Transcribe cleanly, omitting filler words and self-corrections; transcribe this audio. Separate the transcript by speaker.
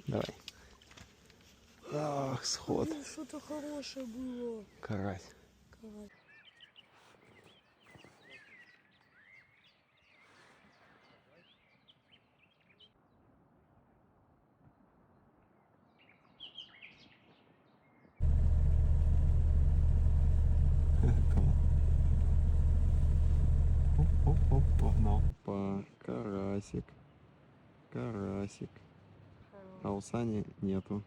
Speaker 1: Давай. Ах, сход.
Speaker 2: Блин, что-то хорошее было.
Speaker 1: Карась.
Speaker 2: Карась.
Speaker 1: Оп-оп-оп, погнал. Опа, карасик. Карасик. А у Сани нету.